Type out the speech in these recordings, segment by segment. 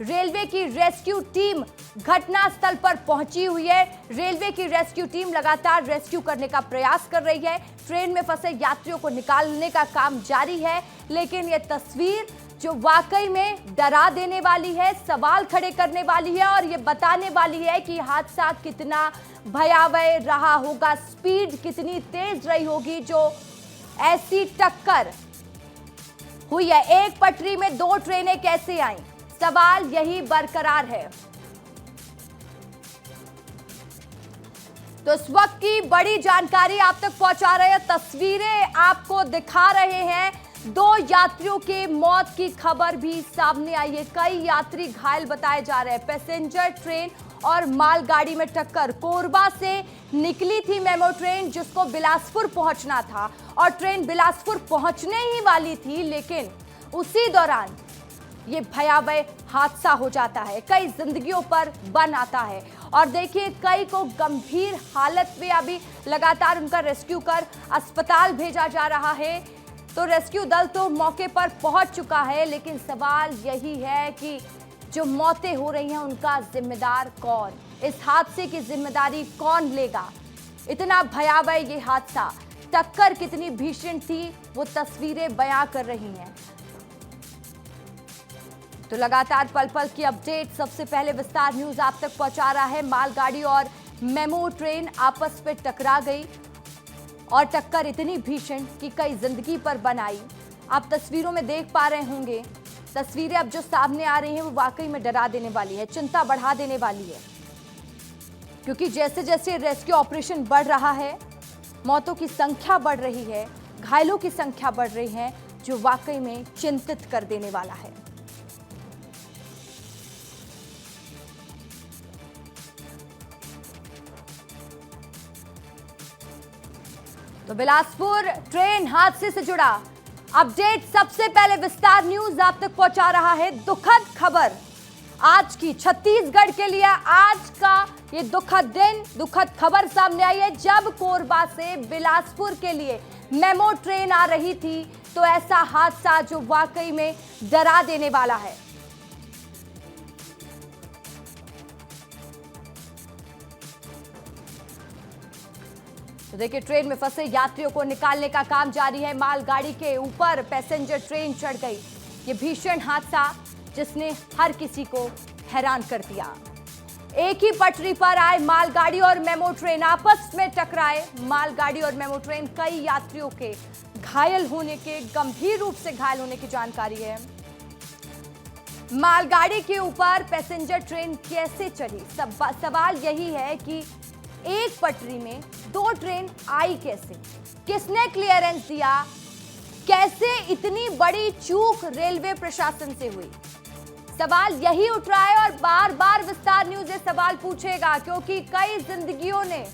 Railway की rescue team घटनास्थल पर पहुंची हुई है। रेलवे की रेस्क्यू टीम लगातार रेस्क्यू करने का प्रयास कर रही है। ट्रेन में फंसे यात्रियों को निकालने का काम जारी है, लेकिन यह तस्वीर जो वाकई में डरा देने वाली है, सवाल खड़े करने वाली है और ये बताने वाली है कि हादसा कितना भयावह रहा होगा, स्पीड कितनी तेज रही होगी जो ऐसी टक्कर हुई है। एक पटरी में दो ट्रेनें कैसे आईं, सवाल यही बरकरार है। तो इस वक्त की बड़ी जानकारी आप तक पहुंचा रहे हैं, तस्वीरें आपको दिखा रहे हैं। दो यात्रियों के मौत की खबर भी सामने आई है। कई यात्री घायल बताए जा रहे हैं। पैसेंजर ट्रेन और मालगाड़ी में टक्कर। कोरबा से निकली थी मेमो ट्रेन जिसको बिलासपुर पहुंचना था और ट्रेन बिलासपुर पहुंचने ही वाली थी, लेकिन उसी दौरान ये भयावह हादसा हो जाता है। कई जिंदगियों पर बन आता है और देखिए कई को गंभीर हालत में अभी लगातार उनका रेस्क्यू कर अस्पताल भेजा जा रहा है। तो रेस्क्यू दल तो मौके पर पहुंच चुका है, लेकिन सवाल यही है कि जो मौतें हो रही हैं उनका जिम्मेदार कौन, इस हादसे की जिम्मेदारी कौन लेगा। इतना भयावह ये हादसा, टक्कर कितनी भीषण थी वो तस्वीरें बयां कर रही हैं। तो लगातार पल पल की अपडेट सबसे पहले विस्तार न्यूज आप तक पहुंचा रहा है। मालगाड़ी और मेमो ट्रेन आपस में टकरा गई और टक्कर इतनी भीषण कि कई जिंदगी पर बन आई। आप तस्वीरों में देख पा रहे होंगे, तस्वीरें अब जो सामने आ रही हैं वो वाकई में डरा देने वाली है, चिंता बढ़ा देने वाली है, क्योंकि जैसे जैसे रेस्क्यू ऑपरेशन बढ़ रहा है, मौतों की संख्या बढ़ रही है, घायलों की संख्या बढ़ रही है, जो वाकई में चिंतित कर देने वाला है। तो बिलासपुर ट्रेन हादसे से जुड़ा अपडेट सबसे पहले विस्तार न्यूज आप तक पहुंचा रहा है। दुखद खबर आज की छत्तीसगढ़ के लिए, आज का ये दुखद दिन, दुखद खबर सामने आई है। जब कोरबा से बिलासपुर के लिए मेमो ट्रेन आ रही थी तो ऐसा हादसा जो वाकई में डरा देने वाला है। तो देखिए ट्रेन में फंसे यात्रियों को निकालने का काम जारी है। मालगाड़ी के ऊपर पैसेंजर ट्रेन चढ़ गई। ये भीषण हादसा जिसने हर किसी को हैरान कर दिया। एक ही पटरी पर आए मालगाड़ी और मेमो ट्रेन आपस में टकराए। मालगाड़ी और मेमो ट्रेन, कई यात्रियों के घायल होने के, गंभीर रूप से घायल होने की जानकारी है। मालगाड़ी के ऊपर पैसेंजर ट्रेन कैसे चढ़ी, सवाल यही है कि एक पटरी में दो ट्रेन आई कैसे, किसने क्लियरेंस दिया, कैसे इतनी बड़ी चूक रेलवे प्रशासन से हुई, सवाल यही उठ रहा है। और बार बार विस्तार न्यूज ये सवाल पूछेगा, क्योंकि कई जिंदगियों ने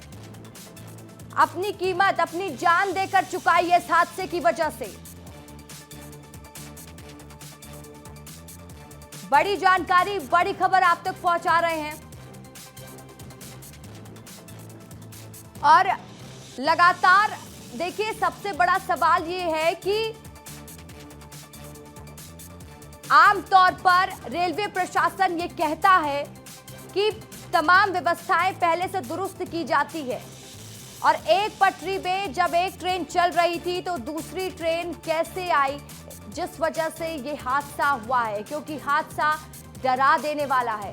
अपनी कीमत, अपनी जान देकर चुकाई है इस हादसे की वजह से। बड़ी जानकारी, बड़ी खबर आप तक पहुंचा रहे हैं और लगातार देखिए सबसे बड़ा सवाल ये है कि आमतौर पर रेलवे प्रशासन ये कहता है कि तमाम व्यवस्थाएं पहले से दुरुस्त की जाती है और एक पटरी में जब एक ट्रेन चल रही थी तो दूसरी ट्रेन कैसे आई, जिस वजह से ये हादसा हुआ है, क्योंकि हादसा डरा देने वाला है।